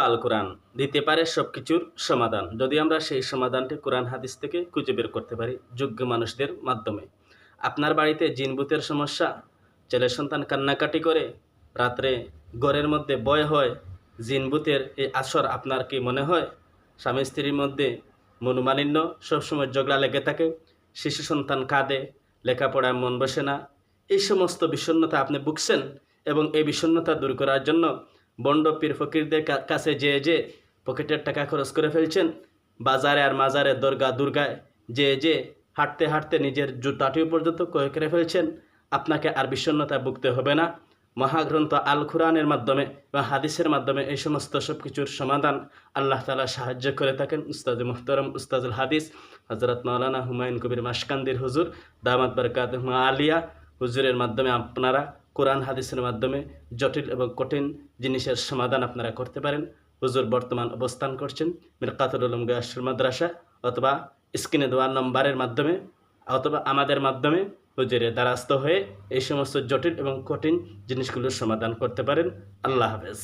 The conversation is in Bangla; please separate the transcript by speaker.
Speaker 1: আল কোরআন দিতে পারে সব কিছুর সমাধান, যদি আমরা সেই সমাধানটি কোরআন হাদিস থেকে খুঁজে বের করতে পারি যোগ্য মানুষদের মাধ্যমে। আপনার বাড়িতে জিনভূতের সমস্যা, ছেলে সন্তান কান্নাকাটি করে, রাত্রে ঘরের মধ্যে ভয় হয়, জিনভূতের এই আসর আপনার কি মনে হয়? স্বামী স্ত্রীর মধ্যে মনোমালিন্য, সবসময় ঝগড়া লেগে থাকে, শিশু সন্তান কাঁদে, লেখাপড়ায় মন বসে না, এই সমস্ত বিষণ্ণতা আপনি ভুগছেন এবং এই বিষণ্ণতা দূর করার জন্য বন্ড পীর ফকিরদের কাছে যে পকেটের টাকা খরচ করে ফেলছেন, বাজারে আর মাজারে দুর্গায় যে হাঁটতে হাঁটতে নিজের জুতাটিও পর্যন্ত ক্রয় করে ফেলছেন, আপনাকে আর বিষণ্ণতা ভুগতে হবে না। মহাগ্রন্থ আল কুরআনের মাধ্যমে বা হাদিসের মাধ্যমে এই সমস্ত সব কিছুর সমাধান আল্লাহ তাআলা সাহায্য করে থাকেন। উস্তাদ মুহতারাম উস্তাদুল হাদিস হযরত মাওলানা হুমায়ুন কবির মাশকান্দির হুজুর দামাত বারাকাতুহু আলিয়া হুজুরের মাধ্যমে আপনারা কোরআন হাদিসের মাধ্যমে জটিল এবং কঠিন জিনিসের সমাধান আপনারা করতে পারেন। হুজুর বর্তমান অবস্থান করছেন মিরকাতুল উলুম গায়সুল মাদ্রাসা, অথবা স্ক্রিনে দেওয়া নম্বরের মাধ্যমে অথবা আমাদের মাধ্যমে হুজুরের দ্বারস্থ হয়ে এই সমস্ত জটিল এবং কঠিন জিনিসগুলোর সমাধান করতে পারেন। আল্লাহ হাফেজ।